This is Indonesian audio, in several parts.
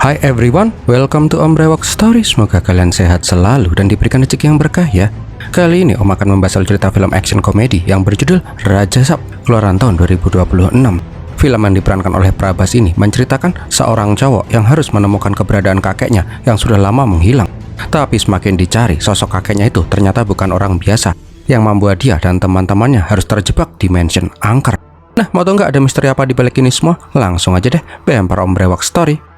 Hi everyone, welcome to Om Brewok Story. Semoga kalian sehat selalu dan diberikan rezeki yang berkah ya. Kali ini Om akan membahas cerita film action komedi yang berjudul Raja Sap, keluaran tahun 2026. Film yang diperankan oleh Prabas ini menceritakan seorang cowok yang harus menemukan keberadaan kakeknya yang sudah lama menghilang. Tapi semakin dicari, sosok kakeknya itu ternyata bukan orang biasa, yang membuat dia dan teman-temannya harus terjebak di mansion angker. Nah, mau tau nggak ada misteri apa di balik ini semua? Langsung aja deh, bemper Om Brewok Story.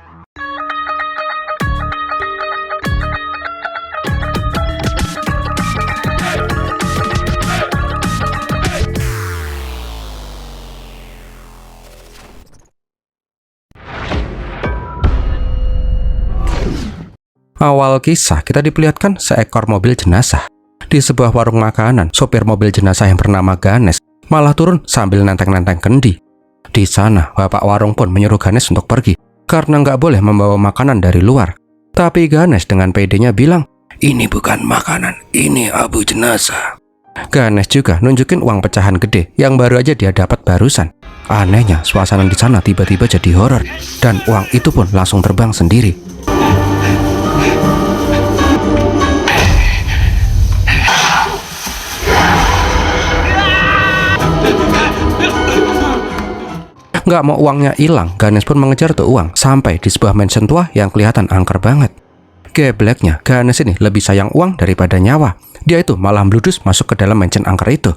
Awal kisah kita diperlihatkan seekor mobil jenazah. Di sebuah warung makanan, sopir mobil jenazah yang bernama Ganes malah turun sambil nenteng-nenteng kendi. Di sana, bapak warung pun menyuruh Ganes untuk pergi karena nggak boleh membawa makanan dari luar. Tapi Ganes dengan pedenya bilang, "Ini bukan makanan, ini abu jenazah." Ganes juga nunjukin uang pecahan gede yang baru aja dia dapat barusan. Anehnya, suasana di sana tiba-tiba jadi horor dan uang itu pun langsung terbang sendiri. Nggak mau uangnya hilang, Ganes pun mengejar tuh uang sampai di sebuah mansion tua yang kelihatan angker banget. Gebleknya, Ganes ini lebih sayang uang daripada nyawa. Dia itu malah bludus masuk ke dalam mansion angker itu.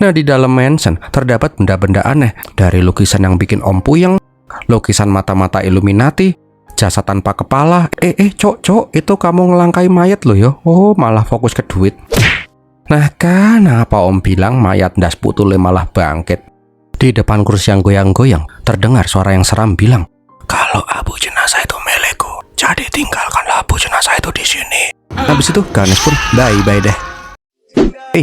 Nah, di dalam mansion terdapat benda-benda aneh, dari lukisan yang bikin om puyeng, lukisan mata-mata Illuminati, jasad tanpa kepala. Cok, itu kamu ngelangkai mayat lo yo. Oh, malah fokus ke duit. Nah, kenapa om bilang mayat ndas putule malah bangkit? Di depan kursi yang goyang-goyang, terdengar suara yang seram bilang, "Kalau abu jenazah itu milikku, jadi tinggalkanlah abu jenazah itu di sini." Habis itu Ganes pun bye-bye deh.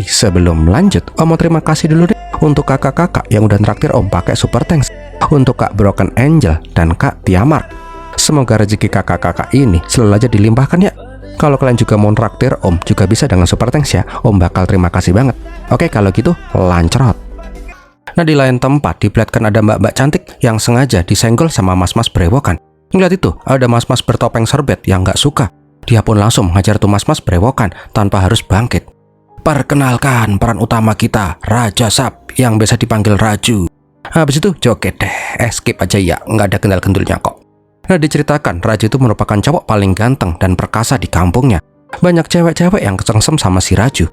Sebelum lanjut, Om mau terima kasih dulu deh untuk kakak-kakak yang udah traktir Om pakai super thanks, untuk Kak Broken Angel dan Kak Tiamar. Semoga rezeki kakak-kakak ini selalu aja dilimpahkan ya. Kalau kalian juga mau traktir Om juga bisa dengan super thanks ya. Om bakal terima kasih banget. Oke, kalau gitu lancrot. Nah, di lain tempat diperlihatkan ada mbak-mbak cantik yang sengaja disenggol sama mas-mas berewokan. Ngeliat itu, ada mas-mas bertopeng serbet yang nggak suka. Dia pun langsung menghajar tuh mas-mas berewokan tanpa harus bangkit. "Perkenalkan peran utama kita, Raja Sap, yang biasa dipanggil Raju." Habis itu joget deh, skip aja ya, nggak ada kendal-kendulnya kok. Nah, diceritakan Raju itu merupakan cowok paling ganteng dan perkasa di kampungnya. Banyak cewek-cewek yang kesengsem sama si Raju.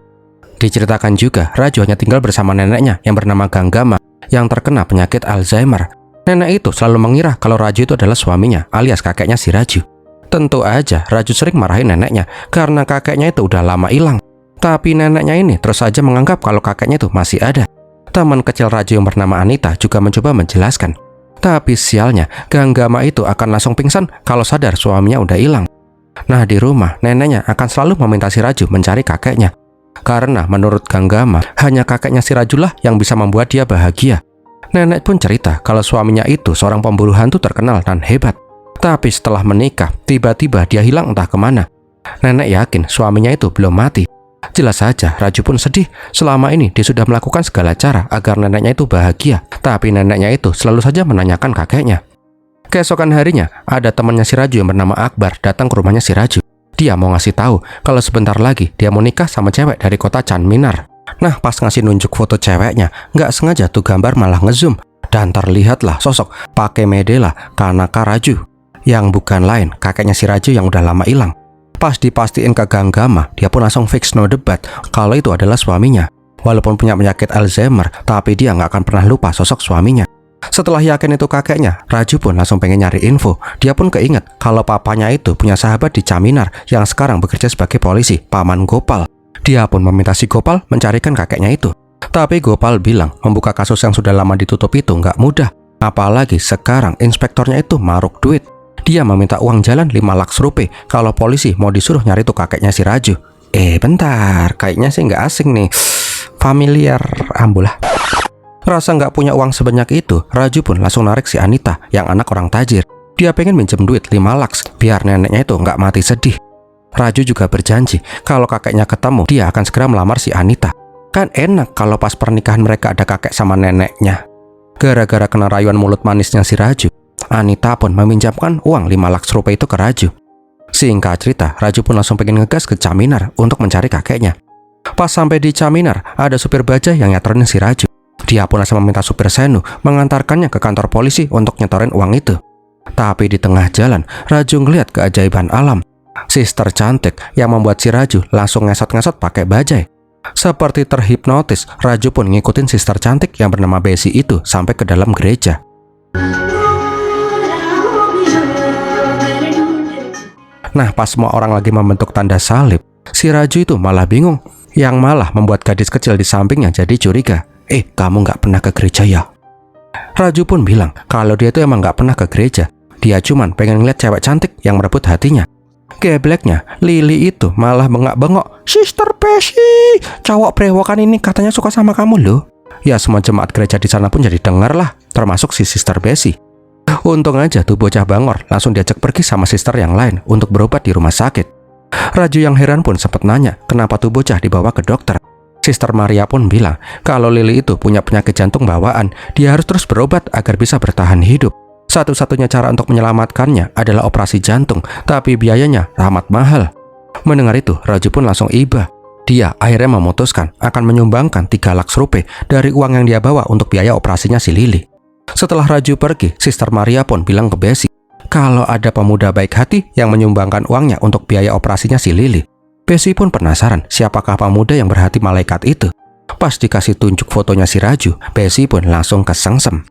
Diceritakan juga, Raju hanya tinggal bersama neneknya yang bernama Ganggama yang terkena penyakit Alzheimer. Nenek itu selalu mengira kalau Raju itu adalah suaminya alias kakeknya si Raju. Tentu aja Raju sering marahin neneknya karena kakeknya itu udah lama hilang. Tapi neneknya ini terus saja menganggap kalau kakeknya itu masih ada. Teman kecil Raju yang bernama Anita juga mencoba menjelaskan. Tapi sialnya, Ganggama itu akan langsung pingsan kalau sadar suaminya udah hilang. Nah, di rumah neneknya akan selalu meminta si Raju mencari kakeknya. Karena menurut Ganggama, hanya kakeknya si Rajulah yang bisa membuat dia bahagia. Nenek pun cerita kalau suaminya itu seorang pemburu hantu terkenal dan hebat. Tapi setelah menikah, tiba-tiba dia hilang entah kemana. Nenek yakin suaminya itu belum mati. Jelas saja Raju pun sedih. Selama ini dia sudah melakukan segala cara agar neneknya itu bahagia. Tapi neneknya itu selalu saja menanyakan kakeknya. Keesokan harinya, ada temannya si Raju yang bernama Akbar datang ke rumahnya si Raju. Dia mau ngasih tahu kalau sebentar lagi dia mau nikah sama cewek dari kota Chanminar. Nah, pas ngasih nunjuk foto ceweknya, nggak sengaja tuh gambar malah ngezoom. Dan terlihatlah sosok pakai Medela Kanaka Raju, yang bukan lain kakeknya si Raju yang udah lama hilang. Pas dipastiin ke Ganggama, dia pun langsung fix no debat kalau itu adalah suaminya. Walaupun punya penyakit Alzheimer, tapi dia nggak akan pernah lupa sosok suaminya. Setelah yakin itu kakeknya, Raju pun langsung pengen nyari info. Dia pun keinget kalau papanya itu punya sahabat di Chanminar yang sekarang bekerja sebagai polisi, Paman Gopal. Dia pun meminta si Gopal mencarikan kakeknya itu. Tapi Gopal bilang membuka kasus yang sudah lama ditutup itu nggak mudah. Apalagi sekarang inspektornya itu maruk duit. Dia meminta uang jalan 5 lakhs rupiah kalau polisi mau disuruh nyari tuh kakeknya si Raju. Bentar, kayaknya sih nggak asing nih. Familiar ambulah. Rasa nggak punya uang sebanyak itu, Raju pun langsung narik si Anita yang anak orang tajir. Dia pengen minjem duit 5 lakhs biar neneknya itu nggak mati sedih. Raju juga berjanji kalau kakeknya ketemu, dia akan segera melamar si Anita. Kan enak kalau pas pernikahan mereka ada kakek sama neneknya. Gara-gara kena rayuan mulut manisnya si Raju, Anita pun meminjamkan uang 5 lakhs rupiah itu ke Raju. Singkat cerita, Raju pun langsung pengen ngegas ke Caminar untuk mencari kakeknya. Pas sampai di Caminar, ada supir bajai yang nyetorin si Raju. Dia pun langsung meminta supir Senu mengantarkannya ke kantor polisi untuk nyetorin uang itu. Tapi di tengah jalan, Raju ngeliat keajaiban alam. Sister cantik yang membuat si Raju langsung ngesot-ngesot pakai bajai. Seperti terhipnotis, Raju pun ngikutin sister cantik yang bernama Bessie itu sampai ke dalam gereja. Nah, pas semua orang lagi membentuk tanda salib, si Raju itu malah bingung. Yang malah membuat gadis kecil di sampingnya jadi curiga. Kamu nggak pernah ke gereja ya? Raju pun bilang kalau dia tuh emang nggak pernah ke gereja. Dia cuman pengen ngeliat cewek cantik yang merebut hatinya. Gebleknya, Lily itu malah bengak-bengok. Sister Bessie, cowok brewokan ini katanya suka sama kamu loh. Ya, semua jemaat gereja di sana pun jadi dengar lah, termasuk si Sister Bessie. Untung aja tuh bocah bangor langsung diajak pergi sama sister yang lain untuk berobat di rumah sakit. Raju yang heran pun sempat nanya kenapa tuh bocah dibawa ke dokter. Sister Maria pun bilang kalau Lily itu punya penyakit jantung bawaan, dia harus terus berobat agar bisa bertahan hidup. Satu-satunya cara untuk menyelamatkannya adalah operasi jantung, tapi biayanya amat mahal. Mendengar itu, Raju pun langsung iba. Dia akhirnya memutuskan akan menyumbangkan 3 lakhs rupiah dari uang yang dia bawa untuk biaya operasinya si Lily. Setelah Raju pergi, Sister Maria pun bilang ke Bessie kalau ada pemuda baik hati yang menyumbangkan uangnya untuk biaya operasinya si Lily. Bessie pun penasaran siapakah pemuda yang berhati malaikat itu. Pas dikasih tunjuk fotonya si Raju, Bessie pun langsung kesengsem.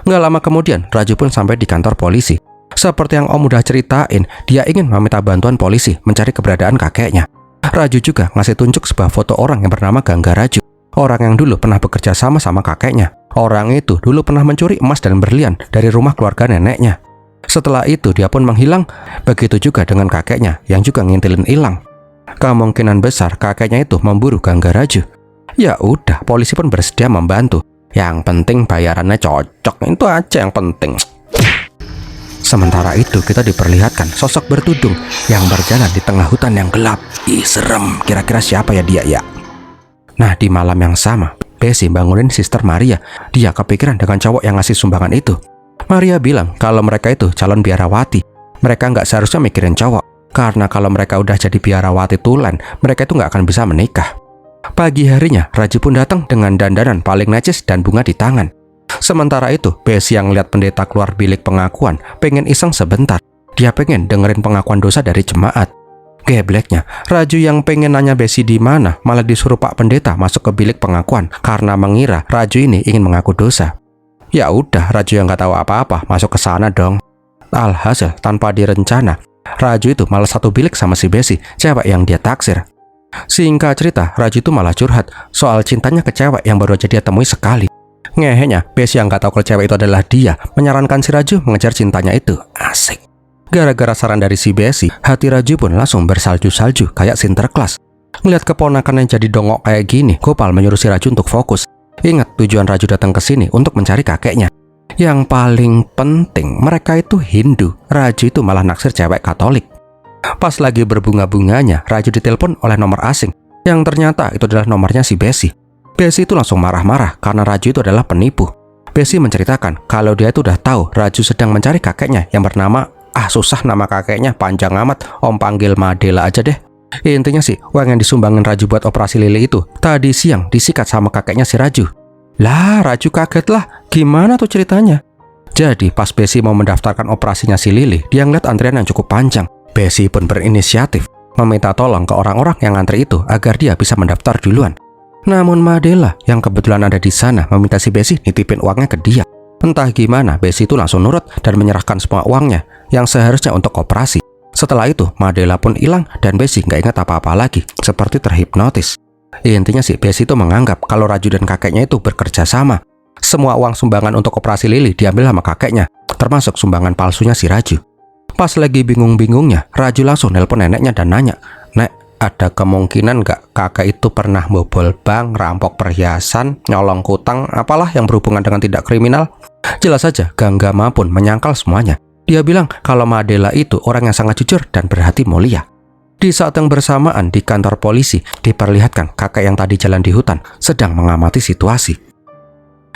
Nggak lama kemudian, Raju pun sampai di kantor polisi. Seperti yang Om udah ceritain, dia ingin meminta bantuan polisi mencari keberadaan kakeknya. Raju juga ngasih tunjuk sebuah foto orang yang bernama Gangga Raju. Orang yang dulu pernah bekerja sama kakeknya. Orang itu dulu pernah mencuri emas dan berlian dari rumah keluarga neneknya. Setelah itu dia pun menghilang. Begitu juga dengan kakeknya yang juga ngintilin hilang. Kemungkinan besar kakeknya itu memburu Gangga Raju. Ya udah, polisi pun bersedia membantu. Yang penting bayarannya cocok, itu aja yang penting. Sementara itu kita diperlihatkan sosok bertudung yang berjalan di tengah hutan yang gelap. Ih, serem, kira-kira siapa ya dia ya? Nah, di malam yang sama, Bessie bangunin Sister Maria. Dia kepikiran dengan cowok yang ngasih sumbangan itu. Maria bilang kalau mereka itu calon biarawati. Mereka nggak seharusnya mikirin cowok, karena kalau mereka udah jadi biarawati tulen, mereka itu nggak akan bisa menikah. Pagi harinya, Raju pun datang dengan dandanan paling necis dan bunga di tangan. Sementara itu, Bessie yang lihat pendeta keluar bilik pengakuan, pengen iseng sebentar. Dia pengen dengerin pengakuan dosa dari jemaat. Gebleknya, Raju yang pengen nanya Bessie di mana, malah disuruh Pak Pendeta masuk ke bilik pengakuan karena mengira Raju ini ingin mengaku dosa. Ya udah, Raju yang nggak tahu apa-apa masuk ke sana dong. Alhasil, tanpa direncana, Raju itu malah satu bilik sama si Bessie, cewek yang dia taksir. Singkat cerita, Raju itu malah curhat soal cintanya ke cewek yang baru aja dia temui sekali. Ngehenya, Bessie yang nggak tahu kalau cewek itu adalah dia menyarankan si Raju mengejar cintanya itu. Asik. Gara-gara saran dari si Bessie, hati Raju pun langsung bersalju-salju kayak Sinterklas. Ngeliat keponakannya jadi dongok kayak gini, Gopal menyuruh si Raju untuk fokus. Ingat tujuan Raju datang ke sini untuk mencari kakeknya. Yang paling penting, mereka itu Hindu. Raju itu malah naksir cewek Katolik. Pas lagi berbunga-bunganya, Raju ditelepon oleh nomor asing, yang ternyata itu adalah nomornya si Bessie. Bessie itu langsung marah-marah karena Raju itu adalah penipu. Bessie menceritakan kalau dia itu udah tahu Raju sedang mencari kakeknya yang bernama susah nama kakeknya, panjang amat, Om panggil Madela aja deh. Intinya sih, uang yang disumbangin Raju buat operasi Lily itu tadi siang disikat sama kakeknya si Raju. Lah, Raju kaget lah, gimana tuh ceritanya? Jadi pas Bessie mau mendaftarkan operasinya si Lily, dia ngeliat antrian yang cukup panjang. Bessie pun berinisiatif meminta tolong ke orang-orang yang ngantri itu agar dia bisa mendaftar duluan. Namun Madela yang kebetulan ada di sana meminta si Bessie nitipin uangnya ke dia. Entah gimana, Bessie itu langsung nurut dan menyerahkan semua uangnya yang seharusnya untuk operasi. Setelah itu, Madela pun hilang dan Bessie nggak ingat apa-apa lagi, seperti terhipnotis. Intinya sih, Bessie itu menganggap kalau Raju dan kakeknya itu bekerja sama. Semua uang sumbangan untuk operasi Lily diambil sama kakeknya, termasuk sumbangan palsunya si Raju. Pas lagi bingung-bingungnya, Raju langsung nelpon neneknya dan nanya, "Nek, ada kemungkinan nggak kakek itu pernah bobol bank, rampok perhiasan, nyolong kutang, apalah yang berhubungan dengan tindak kriminal?" Jelas saja, Ganggama pun menyangkal semuanya. Dia bilang kalau Madela itu orang yang sangat jujur dan berhati mulia. Di saat yang bersamaan di kantor polisi, diperlihatkan kakek yang tadi jalan di hutan sedang mengamati situasi.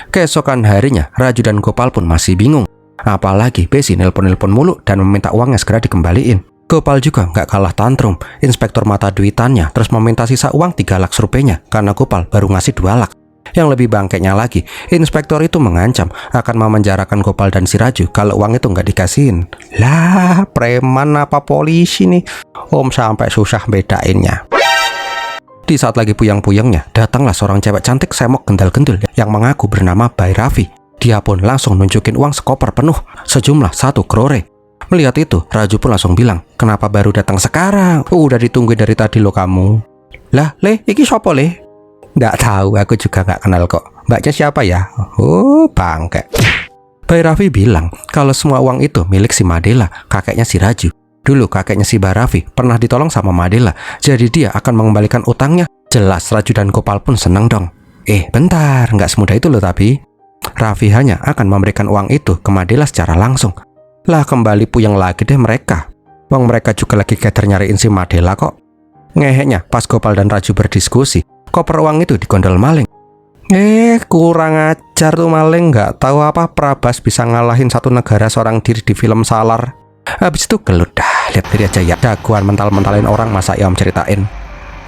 Keesokan harinya, Raju dan Gopal pun masih bingung. Apalagi Besi nelpon-nelpon mulu dan meminta uangnya segera dikembaliin. Gopal juga nggak kalah tantrum. Inspektur mata duitannya terus meminta sisa uang 3 lakhs rupiahnya karena Gopal baru ngasih 2 lakhs. Yang lebih bangkeknya lagi, inspektor itu mengancam akan memenjarakan Gopal dan si Raju kalau uang itu nggak dikasihin. Lah, preman apa polisi nih? Om sampai susah bedainnya. Di saat lagi puyeng-puyengnya, datanglah seorang cewek cantik semok gendal-gendul yang mengaku bernama Bay Raffi. Dia pun langsung nunjukin uang sekoper penuh, sejumlah 1 crore. Melihat itu, Raju pun langsung bilang, kenapa baru datang sekarang? Udah ditungguin dari tadi lo kamu. Lah, Le, iki sopo Le? Nggak tahu, aku juga nggak kenal kok. Mbaknya siapa ya? Oh, bangke. Bay Raffi bilang kalau semua uang itu milik si Madela, kakeknya si Raju. Dulu kakeknya si Bay Raffi pernah ditolong sama Madela, jadi dia akan mengembalikan utangnya. Jelas Raju dan Gopal pun seneng dong. Bentar, nggak semudah itu loh tapi. Raffi hanya akan memberikan uang itu ke Madela secara langsung. Lah kembali puyeng lagi deh mereka. Wong mereka juga lagi keter nyariin si Madela kok. Ngeheknya pas Gopal dan Raju berdiskusi, koper uang itu digondol maling. Kurang ajar tuh maling, nggak tahu apa Prabas bisa ngalahin satu negara seorang diri di film Salar. Habis itu gelut dah, lihat diri aja ya. Daguan mental-mentalin orang masa ya om ceritain.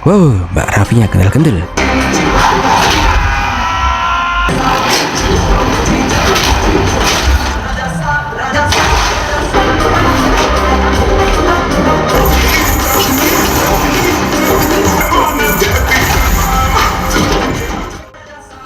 Wow, Mbak Raffinya gendel-gendel.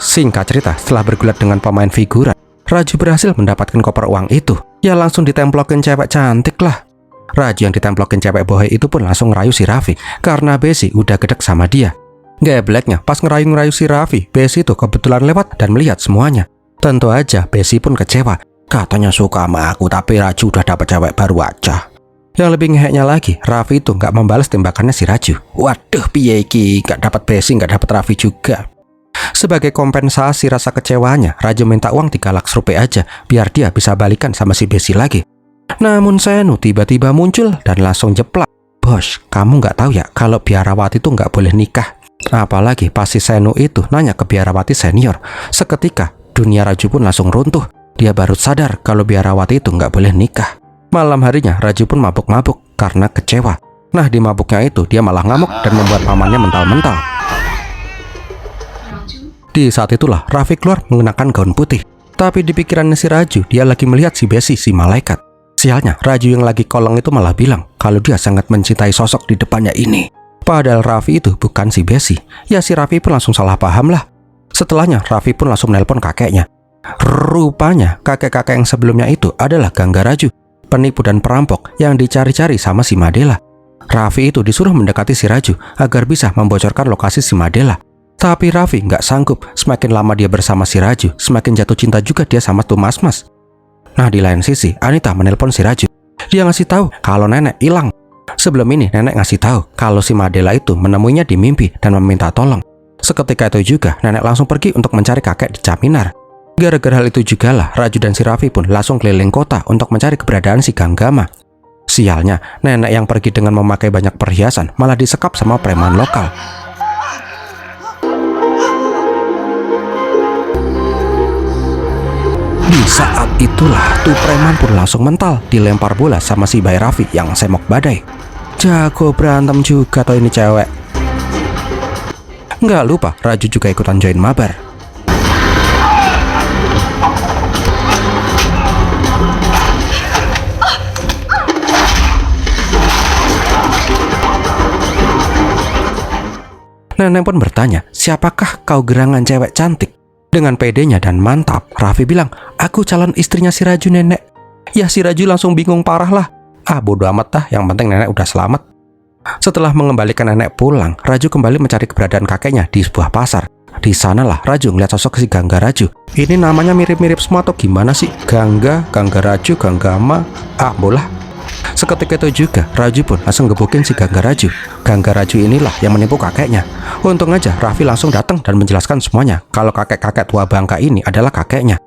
Singkat cerita, setelah bergulat dengan pemain figuran, Raju berhasil mendapatkan koper uang itu. Ya langsung ditemplokin cewek cantik lah. Raju yang ditemplokin cewek bohai itu pun langsung ngerayu si Raffi karena Besi udah gedek sama dia. Gebleknya, pas ngerayu-ngerayu si Raffi, Besi itu kebetulan lewat dan melihat semuanya. Tentu aja Besi pun kecewa. Katanya suka sama aku tapi Raju udah dapet cewek baru aja. Yang lebih ngeheknya lagi, Raffi itu nggak membalas tembakannya si Raju. Waduh, piye iki, nggak dapet Besi, nggak dapet Raffi juga. Sebagai kompensasi rasa kecewanya, Raju minta uang 3 lakhs rupiah aja biar dia bisa balikan sama si Besi lagi. Namun Senu tiba-tiba muncul dan langsung jeplak. Bos, kamu nggak tahu ya kalau biarawati itu nggak boleh nikah. Apalagi pas si Senu itu nanya ke biarawati senior. Seketika dunia Raju pun langsung runtuh. Dia baru sadar kalau biarawati itu nggak boleh nikah. Malam harinya Raju pun mabuk-mabuk karena kecewa. Nah di mabuknya itu dia malah ngamuk dan membuat pamannya mental-mental. Di saat itulah Raffi keluar mengenakan gaun putih. Tapi di pikirannya si Raju, dia lagi melihat si Besi, si malaikat. Sialnya, Raju yang lagi kolong itu malah bilang kalau dia sangat mencintai sosok di depannya ini. Padahal Raffi itu bukan si Besi. Ya si Raffi pun langsung salah paham lah. Setelahnya Raffi pun langsung nelpon kakeknya. Rupanya kakek-kakek yang sebelumnya itu adalah Gangga Raju, penipu dan perampok yang dicari-cari sama si Madela. Raffi itu disuruh mendekati si Raju agar bisa membocorkan lokasi si Madela. Tapi Raffi nggak sanggup, semakin lama dia bersama si Raju, semakin jatuh cinta juga dia sama tuh mas-mas. Nah di lain sisi, Anita menelpon si Raju. Dia ngasih tahu kalau nenek hilang. Sebelum ini nenek ngasih tahu kalau si Madela itu menemuinya di mimpi dan meminta tolong. Seketika itu juga nenek langsung pergi untuk mencari kakek di Caminar. Gara-gara hal itu jugalah Raju dan si Raffi pun langsung keliling kota untuk mencari keberadaan si Ganggama. Sialnya, nenek yang pergi dengan memakai banyak perhiasan malah disekap sama preman lokal. Di saat itulah tuh preman pun langsung mental dilempar bola sama si Bay Raffi yang semok badai. Jago berantem juga tuh ini cewek. Nggak lupa Raju juga ikutan join mabar. Nenek pun bertanya, siapakah kau gerangan cewek cantik? Dengan pedenya dan mantap, Raffi bilang, aku calon istrinya si Raju nenek. Ya si Raju langsung bingung parah lah. Bodo amat dah, yang penting nenek udah selamat. Setelah mengembalikan nenek pulang, Raju kembali mencari keberadaan kakeknya di sebuah pasar. Di sanalah Raju ngeliat sosok si Gangga Raju. Ini namanya mirip-mirip semua atau gimana sih? Gangga Raju, Ganggama. Bolah. Seketika itu juga Raju pun langsung gebukin si Gangga Raju. Gangga Raju inilah yang menipu kakeknya. Untung aja Raffi langsung datang dan menjelaskan semuanya kalau kakek-kakek tua bangka ini adalah kakeknya.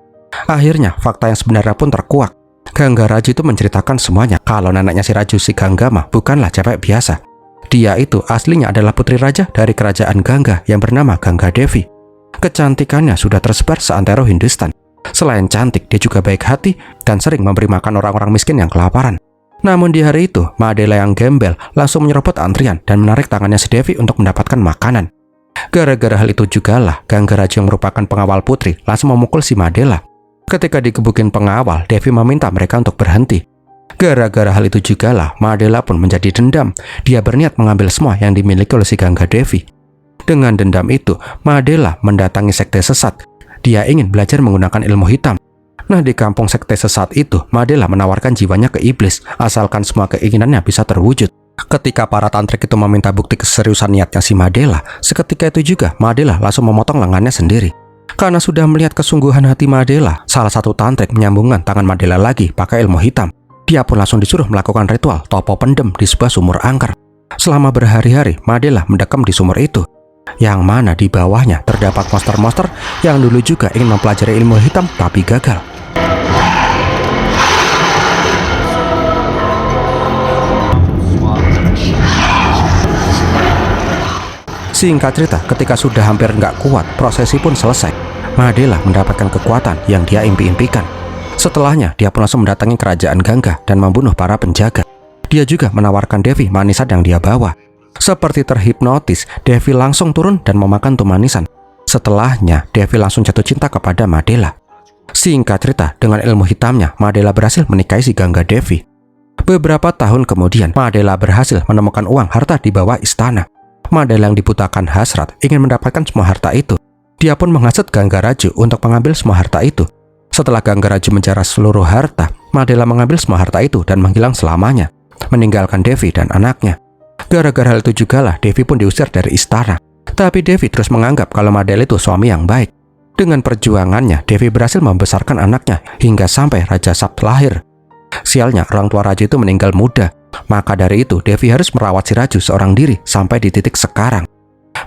Akhirnya fakta yang sebenarnya pun terkuak. Gangga Raju itu menceritakan semuanya kalau neneknya si Raju si Ganggama bukanlah cewek biasa. Dia itu aslinya adalah putri raja dari kerajaan Gangga yang bernama Gangga Devi. Kecantikannya sudah tersebar seantero Hindustan. Selain cantik, dia juga baik hati dan sering memberi makan orang-orang miskin yang kelaparan. Namun di hari itu, Madela yang gembel langsung menyerobot antrian dan menarik tangannya si Devi untuk mendapatkan makanan. Gara-gara hal itu jugalah, Gangaraju yang merupakan pengawal putri langsung memukul si Madela. Ketika digebukin pengawal, Devi meminta mereka untuk berhenti. Gara-gara hal itu jugalah, Madela pun menjadi dendam. Dia berniat mengambil semua yang dimiliki oleh si Gangga Devi. Dengan dendam itu, Madela mendatangi sekte sesat. Dia ingin belajar menggunakan ilmu hitam. Nah, di kampung sekte sesat itu, Madela menawarkan jiwanya ke iblis, asalkan semua keinginannya bisa terwujud. Ketika para tantrik itu meminta bukti keseriusan niatnya si Madela, seketika itu juga Madela langsung memotong lengannya sendiri. Karena sudah melihat kesungguhan hati Madela, salah satu tantrik menyambungkan tangan Madela lagi pakai ilmu hitam. Dia pun langsung disuruh melakukan ritual topo pendem di sebuah sumur angker. Selama berhari-hari, Madela mendekam di sumur itu, yang mana di bawahnya terdapat monster-monster yang dulu juga ingin mempelajari ilmu hitam tapi gagal. Singkat cerita, ketika sudah hampir nggak kuat, prosesi pun selesai. Madela mendapatkan kekuatan yang dia impi-impikan. Setelahnya, dia pun langsung mendatangi kerajaan Gangga dan membunuh para penjaga. Dia juga menawarkan Devi manisan yang dia bawa. Seperti terhipnotis, Devi langsung turun dan memakan tuh manisan. Setelahnya, Devi langsung jatuh cinta kepada Madela. Singkat cerita, dengan ilmu hitamnya, Madela berhasil menikahi si Gangga Devi. Beberapa tahun kemudian, Madela berhasil menemukan uang harta di bawah istana. Madela yang dibutakan hasrat ingin mendapatkan semua harta itu. Dia pun menghasut Gangaraju untuk mengambil semua harta itu. Setelah Gangaraju menjara seluruh harta, Madela mengambil semua harta itu dan menghilang selamanya, meninggalkan Devi dan anaknya. Gara-gara hal itu jugalah Devi pun diusir dari istana. Tapi Devi terus menganggap kalau Madela itu suami yang baik. Dengan perjuangannya, Devi berhasil membesarkan anaknya hingga sampai Raja Sapt lahir. Sialnya, orang tua Raja itu meninggal muda. Maka dari itu, Devi harus merawat si Raju seorang diri sampai di titik sekarang.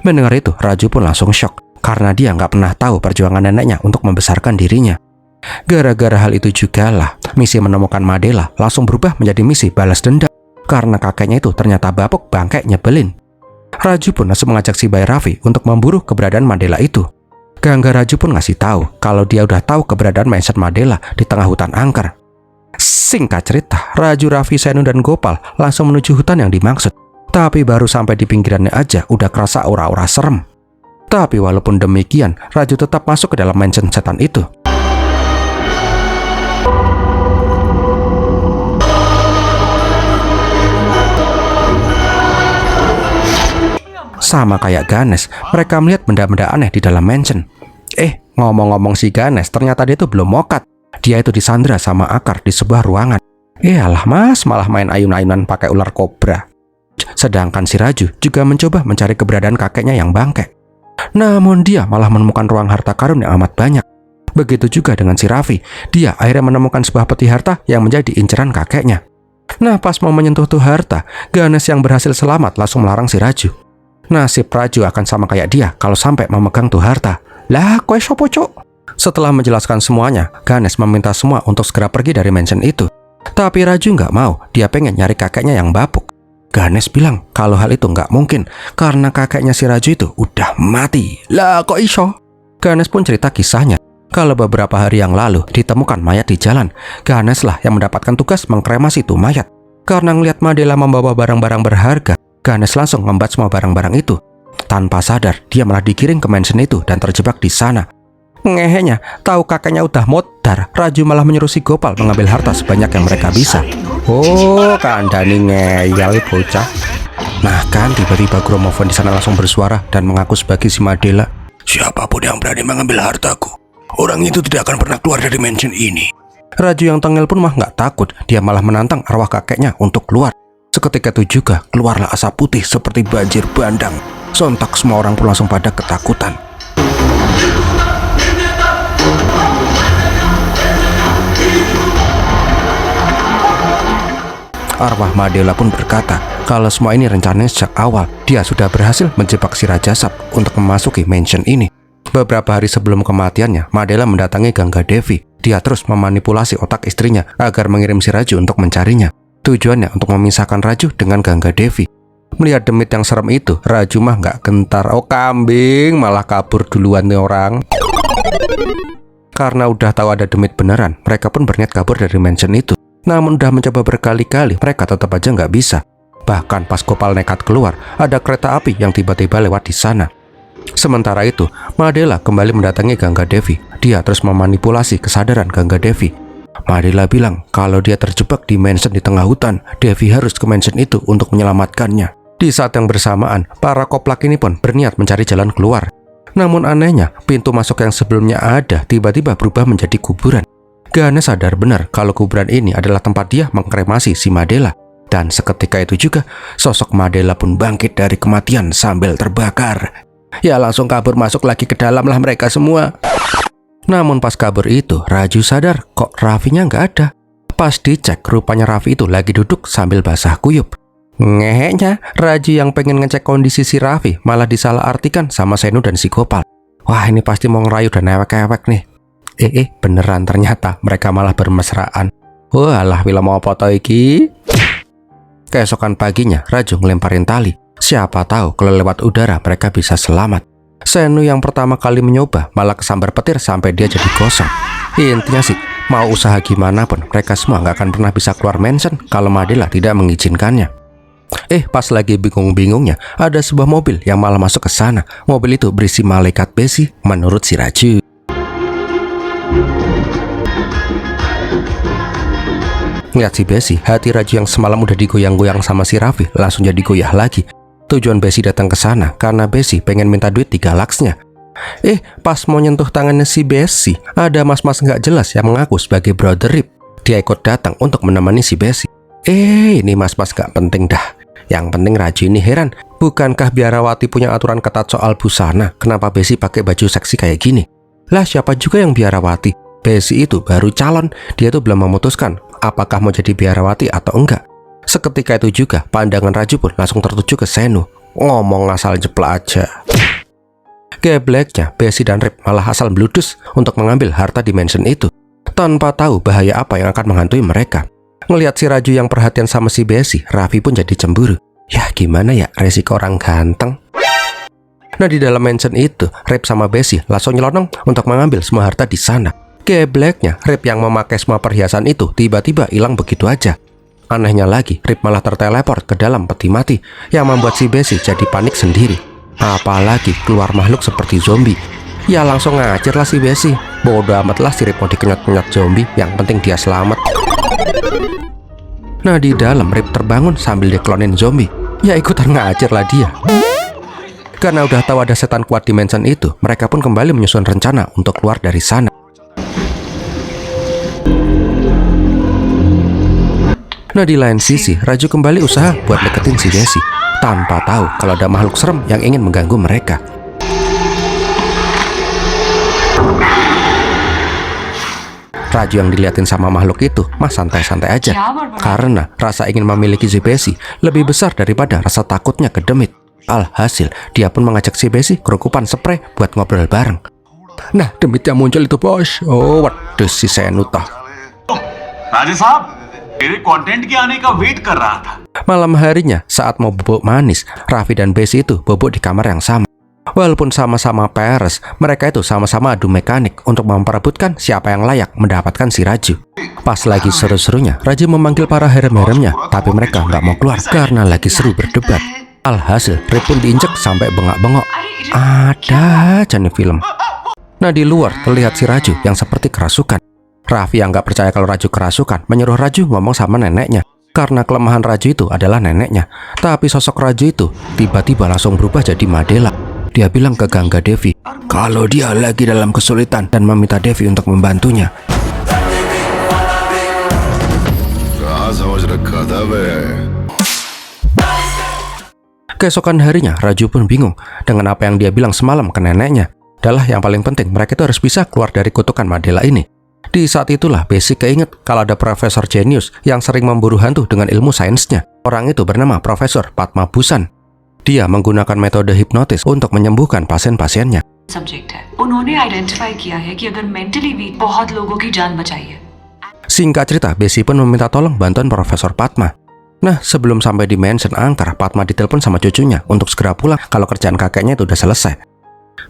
Mendengar itu, Raju pun langsung syok karena dia nggak pernah tahu perjuangan neneknya untuk membesarkan dirinya. Gara-gara hal itu jugalah, misi menemukan Madela langsung berubah menjadi misi balas dendam karena kakeknya itu ternyata bapuk bangke nyebelin. Raju pun langsung mengajak si Bhairavi untuk memburu keberadaan Madela itu. Gangaraju pun ngasih tahu kalau dia udah tahu keberadaan mansion Madela di tengah hutan angker. Singkat cerita, Raju, Ravi, Senu, dan Gopal langsung menuju hutan yang dimaksud. Tapi baru sampai di pinggirannya aja udah kerasa aura-aura serem. Tapi walaupun demikian, Raju tetap masuk ke dalam mansion setan itu. Sama kayak Ganesh, mereka melihat benda-benda aneh di dalam mansion. Ngomong-ngomong si Ganesh, ternyata dia itu belum mokat. Dia itu disandra sama akar di sebuah ruangan. Alah mas, malah main ayun-ayunan pakai ular kobra. Sedangkan si Raju juga mencoba mencari keberadaan kakeknya yang bangke. Namun dia malah menemukan ruang harta karun yang amat banyak. Begitu juga dengan si Ravi. Dia akhirnya menemukan sebuah peti harta yang menjadi inceran kakeknya. Nah, pas mau menyentuh tuh harta, Ganesh yang berhasil selamat langsung melarang si Raju. Nasib Raju akan sama kayak dia kalau sampai memegang tuh harta. Lah, kowe sopo cok? Setelah menjelaskan semuanya, Ganesh meminta semua untuk segera pergi dari mansion itu. Tapi Raju nggak mau, dia pengen nyari kakeknya yang bapuk. Ganesh bilang kalau hal itu nggak mungkin, karena kakeknya si Raju itu udah mati. Lah kok iso? Ganesh pun cerita kisahnya, kalau beberapa hari yang lalu ditemukan mayat di jalan. Ganesh lah yang mendapatkan tugas mengkremasi itu mayat. Karena ngeliat Madela membawa barang-barang berharga, Ganesh langsung membat semua barang-barang itu. Tanpa sadar, dia malah dikirim ke mansion itu dan terjebak di sana. Ngehenya, tahu kakeknya udah modar, Raju malah menyuruh si Gopal mengambil harta sebanyak yang mereka bisa. Oh, kandani ngeyel bocah. Nah kan, tiba-tiba Gromofon di sana langsung bersuara dan mengaku sebagai si Madela. Siapapun yang berani mengambil hartaku, orang itu tidak akan pernah keluar dari mansion ini. Raju yang tengil pun mah nggak takut, dia malah menantang arwah kakeknya untuk keluar. Seketika itu juga keluarlah asap putih seperti banjir bandang. Sontak semua orang pun langsung pada ketakutan. Arwah Madela pun berkata kalau semua ini rencananya sejak awal. Dia sudah berhasil menjebak si Raja Sapt untuk memasuki mansion ini. Beberapa hari sebelum kematiannya, Madela mendatangi Gangga Devi. Dia terus memanipulasi otak istrinya agar mengirim si Raju untuk mencarinya. Tujuannya untuk memisahkan Raju dengan Gangga Devi. Melihat demit yang serem itu, Raju mah nggak gentar. Oh kambing, malah kabur duluan nih orang. Karena udah tahu ada demit beneran, mereka pun berniat kabur dari mansion itu. Namun udah mencoba berkali-kali, mereka tetap aja nggak bisa. Bahkan pas Gopal nekat keluar, ada kereta api yang tiba-tiba lewat di sana. Sementara itu, Madela kembali mendatangi Gangga Devi. Dia terus memanipulasi kesadaran Gangga Devi. Madela bilang kalau dia terjebak di mansion di tengah hutan, Devi harus ke mansion itu untuk menyelamatkannya. Di saat yang bersamaan, para koplak ini pun berniat mencari jalan keluar. Namun anehnya, pintu masuk yang sebelumnya ada tiba-tiba berubah menjadi kuburan. Ganesh sadar benar kalau kuburan ini adalah tempat dia mengkremasi si Madela. Dan seketika itu juga, sosok Madela pun bangkit dari kematian sambil terbakar. Ya langsung kabur masuk lagi ke dalam lah mereka semua. Namun pas kabur itu, Raju sadar kok Raffinya nggak ada. Pas dicek, rupanya Raffi itu lagi duduk sambil basah kuyup. Ngeheknya, Raju yang pengen ngecek kondisi si Raffi malah disalahartikan sama Senu dan si Gopal. Wah, ini pasti mau ngerayu dan ewek-ewek nih. Beneran ternyata mereka malah bermesraan. Walah, bila mau foto iki. Keesokan paginya, Raju ngelemparin tali. Siapa tahu kalau lewat udara mereka bisa selamat. Senu yang pertama kali menyoba malah kesambar petir sampai dia jadi gosong. Intinya sih, mau usaha gimana pun mereka semua nggak akan pernah bisa keluar mansion kalau Madela tidak mengizinkannya. Pas lagi bingung-bingungnya, ada sebuah mobil yang malah masuk ke sana. Mobil itu berisi malaikat besi menurut si Raju. Ngeliat si Besi, hati Raju yang semalam udah digoyang-goyang sama si Raffi langsung jadi goyah lagi. Tujuan Besi datang ke sana karena Besi pengen minta duit 3 laksnya. Pas mau nyentuh tangannya si Besi, ada mas-mas nggak jelas yang mengaku sebagai Brother Rip. Dia ikut datang untuk menemani si Besi. Ini mas-mas gak penting dah. Yang penting Raju ini heran, bukankah biarawati punya aturan ketat soal busana? Kenapa Besi pakai baju seksi kayak gini? Lah siapa juga yang biarawati? Besi itu baru calon, dia tuh belum memutuskan apakah mau jadi biarawati atau enggak. Seketika itu juga pandangan Raju pun langsung tertuju ke Senu. Ngomong asal jeplak aja. Gebleknya, Besi dan Rip malah asal bludus untuk mengambil harta di mansion itu, tanpa tahu bahaya apa yang akan menghantui mereka. Ngelihat si Raju yang perhatian sama si Besi, Raffi pun jadi cemburu. Ya gimana ya, resiko orang ganteng. Nah di dalam mansion itu, Rip sama Besi langsung nyelonong untuk mengambil semua harta di sana. Gebleknya, Rip yang memakai semua perhiasan itu tiba-tiba hilang begitu aja. Anehnya lagi, Rip malah terteleport ke dalam peti mati yang membuat si Besi jadi panik sendiri. Apalagi keluar makhluk seperti zombie. Ya langsung ngacir lah si Besi. Bodoh amat lah si Rip mau dikenyot-kenyot zombie, yang penting dia selamat. Nah di dalam Rip terbangun sambil diklonin zombie. Ya ikutan ngacir lah dia. Karena udah tahu ada setan kuat di mansion itu, mereka pun kembali menyusun rencana untuk keluar dari sana. Nah di lain sisi, Raju kembali usaha buat deketin si Besi, tanpa tahu kalau ada makhluk serem yang ingin mengganggu mereka. Raju yang diliatin sama makhluk itu mah santai-santai aja, karena rasa ingin memiliki si Besi lebih besar daripada rasa takutnya ke demit. Alhasil, dia pun mengajak si Besi kerukupan spray buat ngobrol bareng. Nah, demit yang muncul itu bos. Oh, waduh si Senu toh. राजे साहब मेरे कंटेंट के आने का वेट कर रहा था. Malam harinya, saat mau bobok manis, Raffi dan Besi itu bobok di kamar yang sama. Walaupun sama-sama peres, mereka itu sama-sama adu mekanik untuk memperebutkan siapa yang layak mendapatkan si Raju. Pas lagi seru-serunya, Raju memanggil para harem-haremnya, tapi mereka nggak mau keluar karena lagi seru berdebat. Alhasil, Rip pun diinjek sampai bengak-bengok. Ada aja nih film. Nah di luar terlihat si Raju yang seperti kerasukan. Raffi yang nggak percaya kalau Raju kerasukan menyuruh Raju ngomong sama neneknya, karena kelemahan Raju itu adalah neneknya. Tapi sosok Raju itu tiba-tiba langsung berubah jadi Madela. Dia bilang ke Gangga Devi kalau dia lagi dalam kesulitan dan meminta Devi untuk membantunya. Keesokan harinya, Raju pun bingung dengan apa yang dia bilang semalam ke neneknya. Adalah yang paling penting, mereka itu harus bisa keluar dari kutukan Madela ini. Di saat itulah Besi keinget kalau ada profesor jenius yang sering memburu hantu dengan ilmu sainsnya. Orang itu bernama Profesor Padma Bhushan. Dia menggunakan metode hipnotis untuk menyembuhkan pasien-pasiennya. Subject है उन्होंने आइडेंटिफाई किया है कि अगर mentally weak बहुत लोगों की जान बचाई है. Singkat cerita, Besi pun meminta tolong bantuan Profesor Padma. Nah, sebelum sampai di mansion angker, Padma ditelepon sama cucunya untuk segera pulang kalau kerjaan kakeknya itu udah selesai.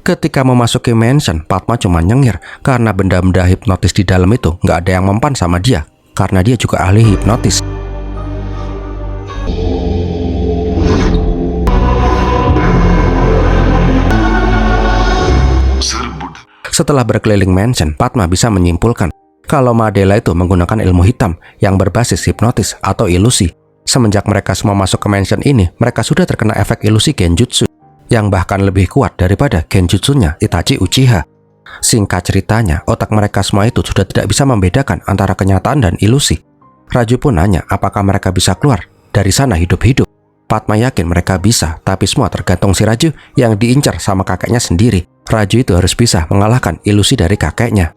Ketika memasuki mansion, Padma cuma nyengir karena benda-benda hipnotis di dalam itu nggak ada yang mempan sama dia, karena dia juga ahli hipnotis. Setelah berkeliling mansion, Padma bisa menyimpulkan kalau Madela itu menggunakan ilmu hitam yang berbasis hipnotis atau ilusi. Semenjak mereka semua masuk ke mansion ini, mereka sudah terkena efek ilusi genjutsu yang bahkan lebih kuat daripada genjutsunya Itachi Uchiha. Singkat ceritanya, otak mereka semua itu sudah tidak bisa membedakan antara kenyataan dan ilusi. Raju pun nanya apakah mereka bisa keluar dari sana hidup-hidup. Padma yakin mereka bisa, tapi semua tergantung si Raju yang diincar sama kakeknya sendiri. Raju itu harus bisa mengalahkan ilusi dari kakeknya.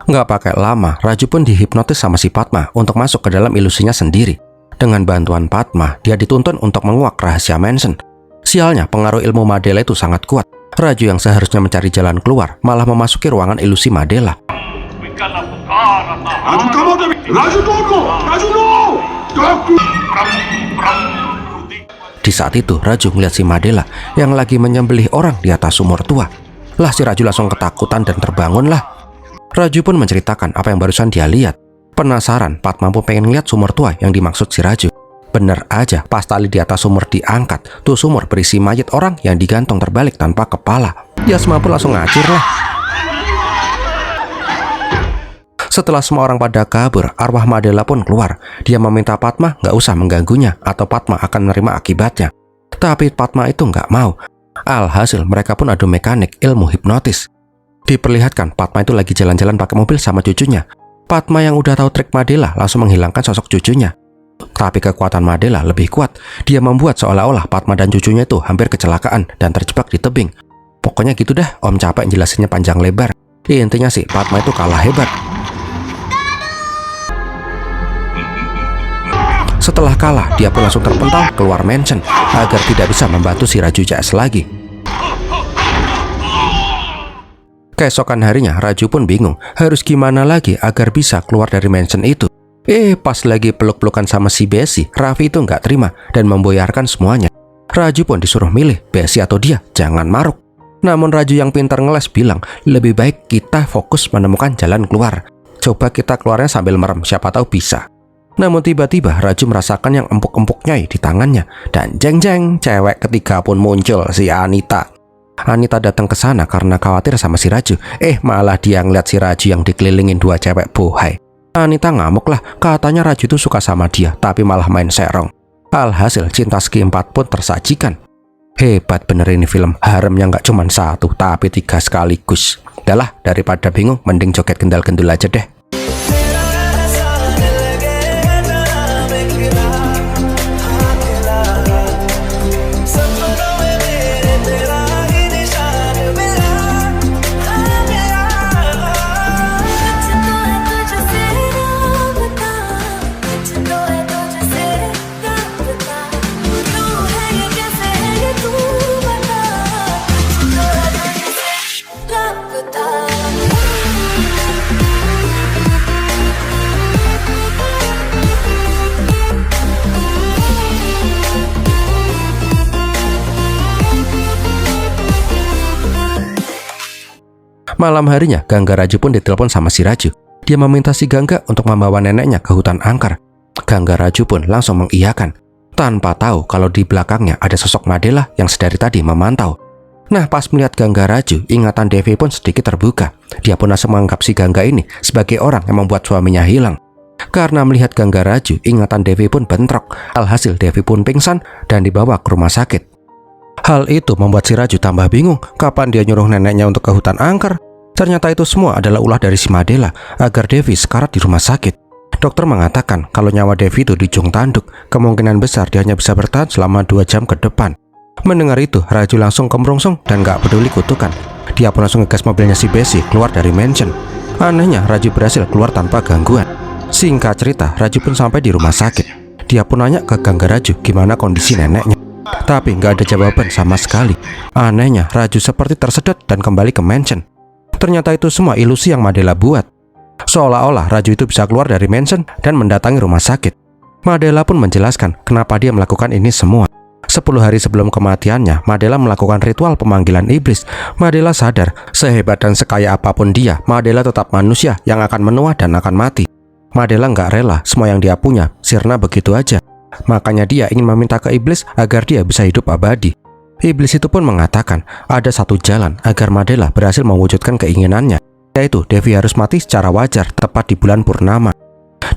Nggak pakai lama, Raju pun dihipnotis sama si Padma untuk masuk ke dalam ilusinya sendiri. Dengan bantuan Padma, dia dituntun untuk menguak rahasia mansion. Sialnya, pengaruh ilmu Madela itu sangat kuat. Raju yang seharusnya mencari jalan keluar malah memasuki ruangan ilusi Madela. Di saat itu, Raju melihat si Madela yang lagi menyembelih orang di atas sumur tua. Lah, si Raju langsung ketakutan dan terbangunlah. Raju pun menceritakan apa yang barusan dia lihat. Penasaran, Padma pun pengen lihat sumur tua yang dimaksud si Raju. Bener aja, pas tali di atas sumur diangkat, tuh sumur berisi mayat orang yang digantung terbalik tanpa kepala. Yasma pun langsung ngacir lah. Setelah semua orang pada kabur, arwah Madela pun keluar. Dia meminta Padma nggak usah mengganggunya atau Padma akan menerima akibatnya. Tapi Padma itu nggak mau. Alhasil mereka pun adu mekanik ilmu hipnotis. Diperlihatkan Padma itu lagi jalan-jalan pakai mobil sama cucunya. Padma yang udah tahu trik Madela langsung menghilangkan sosok cucunya. Tapi kekuatan Madela lebih kuat. Dia membuat seolah-olah Padma dan cucunya itu hampir kecelakaan dan terjebak di tebing. Pokoknya gitu dah, Om capek jelasinnya panjang lebar. Intinya sih Padma itu kalah hebat. Setelah kalah, dia pun langsung terpental keluar mansion agar tidak bisa membantu si Raju CS lagi. Keesokan harinya, Raju pun bingung harus gimana lagi agar bisa keluar dari mansion itu. Pas lagi peluk-pelukan sama si Besi, Raffi itu nggak terima dan memboyarkan semuanya. Raju pun disuruh milih, Besi atau dia, jangan maruk. Namun Raju yang pintar ngeles bilang, lebih baik kita fokus menemukan jalan keluar. Coba kita keluarnya sambil merem, siapa tahu bisa. Namun tiba-tiba Raju merasakan yang empuk-empuknya di tangannya. Dan jeng-jeng, cewek ketiga pun muncul, si Anita. Anita datang ke sana karena khawatir sama si Raju. Malah dia ngeliat si Raju yang dikelilingin dua cewek bohai. Anita ngamuk lah, katanya Raju itu suka sama dia, tapi malah main serong. Alhasil cinta segi 4 pun tersajikan. Hebat bener ini film, haremnya nggak cuma 1, tapi 3 sekaligus. Udahlah, daripada bingung, mending joget gendal-gendul aja deh. Malam harinya, Gangga Raju pun ditelepon sama si Raju. Dia meminta si Gangga untuk membawa neneknya ke hutan angker. Gangga Raju pun langsung mengiyakan, tanpa tahu kalau di belakangnya ada sosok Madela yang sedari tadi memantau. Nah, pas melihat Gangga Raju, ingatan Devi pun sedikit terbuka. Dia pun langsung menganggap si Gangga ini sebagai orang yang membuat suaminya hilang. Karena melihat Gangga Raju, ingatan Devi pun bentrok. Alhasil Devi pun pingsan dan dibawa ke rumah sakit. Hal itu membuat si Raju tambah bingung kapan dia nyuruh neneknya untuk ke hutan angker. Ternyata itu semua adalah ulah dari si Madela agar Devi sekarat di rumah sakit. Dokter mengatakan kalau nyawa Devi itu dijung tanduk, kemungkinan besar dia hanya bisa bertahan selama 2 jam ke depan. Mendengar itu, Raju langsung kemerungsung dan gak peduli kutukan. Dia pun langsung ngegas mobilnya si Besi keluar dari mansion. Anehnya, Raju berhasil keluar tanpa gangguan. Singkat cerita, Raju pun sampai di rumah sakit. Dia pun nanya ke Gangga Raju gimana kondisi neneknya. Tapi gak ada jawaban sama sekali. Anehnya, Raju seperti tersedot dan kembali ke mansion. Ternyata itu semua ilusi yang Madela buat. Seolah-olah Raju itu bisa keluar dari mansion dan mendatangi rumah sakit. Madela pun menjelaskan kenapa dia melakukan ini semua. 10 hari sebelum kematiannya, Madela melakukan ritual pemanggilan iblis. Madela sadar, sehebat dan sekaya apapun dia, Madela tetap manusia yang akan menua dan akan mati. Madela nggak rela semua yang dia punya sirna begitu aja. Makanya dia ingin meminta ke iblis agar dia bisa hidup abadi. Iblis itu pun mengatakan ada satu jalan agar Madela berhasil mewujudkan keinginannya, yaitu Devi harus mati secara wajar tepat di bulan purnama.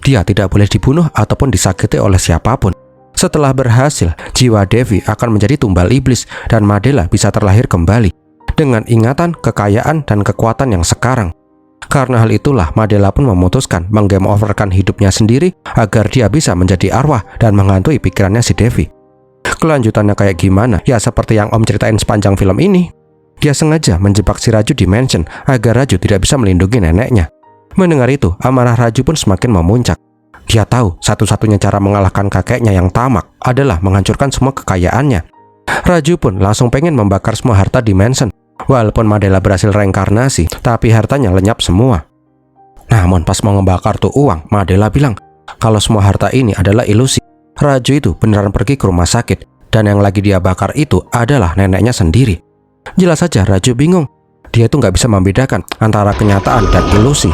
Dia tidak boleh dibunuh ataupun disakiti oleh siapapun. Setelah berhasil, jiwa Devi akan menjadi tumbal iblis dan Madela bisa terlahir kembali dengan ingatan, kekayaan, dan kekuatan yang sekarang. Karena hal itulah Madela pun memutuskan menggame overkan hidupnya sendiri agar dia bisa menjadi arwah dan menghantui pikirannya si Devi. Kelanjutannya kayak gimana? Ya seperti yang Om ceritain sepanjang film ini. Dia sengaja menjebak si Raju di mansion agar Raju tidak bisa melindungi neneknya. Mendengar itu, amarah Raju pun semakin memuncak. Dia tahu satu-satunya cara mengalahkan kakeknya yang tamak adalah menghancurkan semua kekayaannya. Raju pun langsung pengen membakar semua harta di mansion. Walaupun Madela berhasil reinkarnasi, tapi hartanya lenyap semua. Namun pas mau ngebakar tuh uang, Madela bilang kalau semua harta ini adalah ilusi. Raju itu beneran pergi ke rumah sakit, dan yang lagi dia bakar itu adalah neneknya sendiri. Jelas saja Raju bingung. Dia itu nggak bisa membedakan antara kenyataan dan ilusi.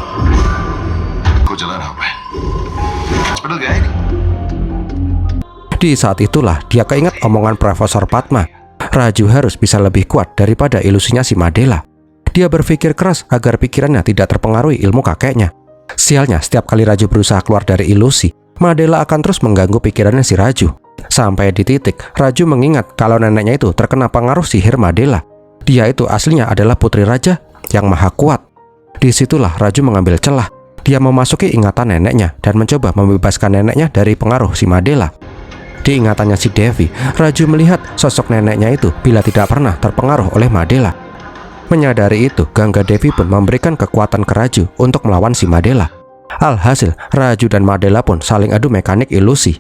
Di saat itulah dia keinget omongan Profesor Padma. Raju harus bisa lebih kuat daripada ilusinya si Madela. Dia berpikir keras agar pikirannya tidak terpengaruhi ilmu kakeknya. Sialnya, setiap kali Raju berusaha keluar dari ilusi, Madela akan terus mengganggu pikirannya si Raju. Sampai di titik, Raju mengingat kalau neneknya itu terkena pengaruh sihir Madela. Dia itu aslinya adalah putri raja yang maha kuat. Disitulah Raju mengambil celah. Dia memasuki ingatan neneknya dan mencoba membebaskan neneknya dari pengaruh si Madela. Di ingatannya si Devi, Raju melihat sosok neneknya itu bila tidak pernah terpengaruh oleh Madela. Menyadari itu, Gangga Devi pun memberikan kekuatan ke Raju untuk melawan si Madela. Alhasil, Raju dan Madela pun saling adu mekanik ilusi.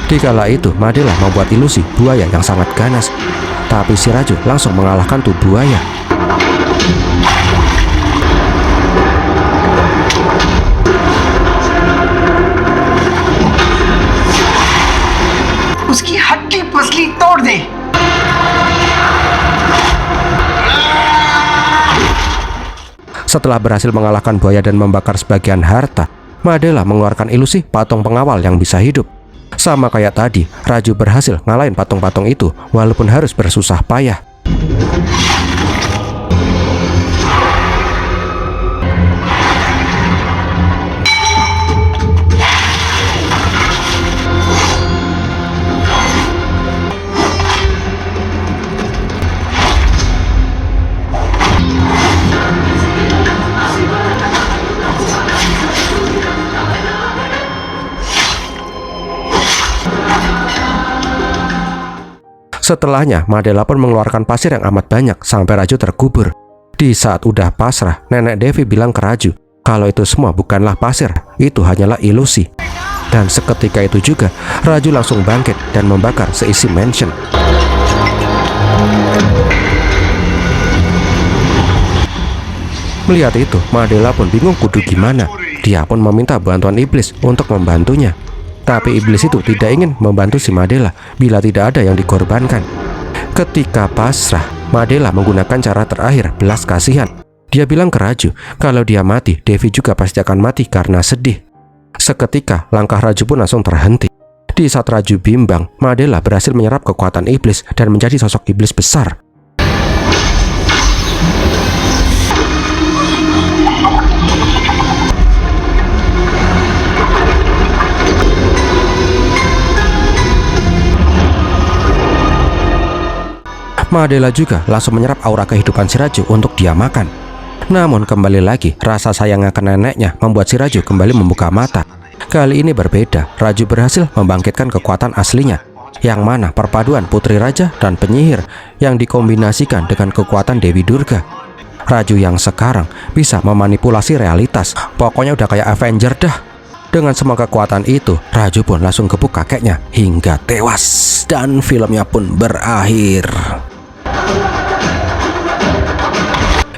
Dikala itu, Madela membuat ilusi buaya yang sangat ganas. Tapi si Raju langsung mengalahkan tuh buaya. उसकी हड्डी पसली तोड़ दे। Setelah berhasil mengalahkan buaya dan membakar sebagian harta, Madela mengeluarkan ilusi patung pengawal yang bisa hidup. Sama kayak tadi, Raju berhasil ngalahin patung-patung itu walaupun harus bersusah payah. Setelahnya, Madela pun mengeluarkan pasir yang amat banyak sampai Raju terkubur. Di saat udah pasrah, nenek Devi bilang ke Raju kalau itu semua bukanlah pasir, itu hanyalah ilusi. Dan seketika itu juga, Raju langsung bangkit dan membakar seisi mansion. Melihat itu, Madela pun bingung kudu gimana. Dia pun meminta bantuan iblis untuk membantunya. Tapi iblis itu tidak ingin membantu si Madela bila tidak ada yang dikorbankan. Ketika pasrah, Madela menggunakan cara terakhir, belas kasihan. Dia bilang ke Raju kalau dia mati, Devi juga pasti akan mati karena sedih. Seketika, langkah Raju pun langsung terhenti. Di saat Raju bimbang, Madela berhasil menyerap kekuatan iblis dan menjadi sosok iblis besar. Madela juga langsung menyerap aura kehidupan si Raju untuk dia makan. Namun kembali lagi, rasa sayang akan neneknya membuat si Raju kembali membuka mata. Kali ini berbeda, Raju berhasil membangkitkan kekuatan aslinya, yang mana perpaduan putri raja dan penyihir yang dikombinasikan dengan kekuatan Dewi Durga. Raju yang sekarang bisa memanipulasi realitas, pokoknya udah kayak Avenger dah. Dengan semua kekuatan itu, Raju pun langsung gebuk kakeknya hingga tewas, dan filmnya pun berakhir.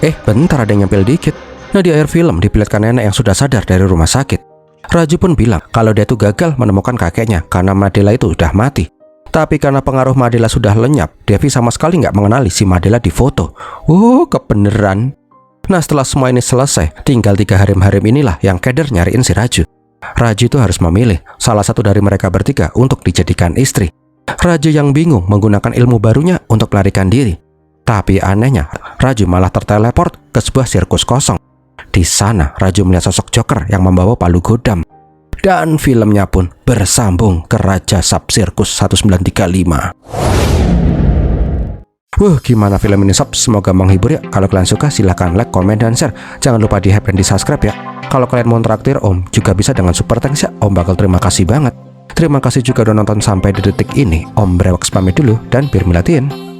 Bentar, ada yang nyempil dikit. Nah, di akhir film diperlihatkan nenek yang sudah sadar dari rumah sakit. Raju pun bilang kalau dia tuh gagal menemukan kakeknya karena Madela itu udah mati. Tapi karena pengaruh Madela sudah lenyap, Devi sama sekali nggak mengenali si Madela di foto. Kebeneran. Nah, setelah semua ini selesai, tinggal 3 harim-harim inilah yang keder nyariin si Raju. Raju itu harus memilih salah satu dari mereka bertiga untuk dijadikan istri. Raju yang bingung menggunakan ilmu barunya untuk melarikan diri. Tapi anehnya, Raju malah terteleport ke sebuah sirkus kosong. Di sana, Raju melihat sosok Joker yang membawa palu godam. Dan filmnya pun bersambung ke Raja Sub Sirkus 1935. Gimana film ini sob? Semoga menghibur ya. Kalau kalian suka silahkan like, komen, dan share. Jangan lupa di hype dan di subscribe ya. Kalau kalian mau traktir Om juga bisa dengan super thanks ya. Om bakal terima kasih banget. Terima kasih juga udah nonton sampai di detik ini. Om Brewoks pamit dulu dan bir milatin.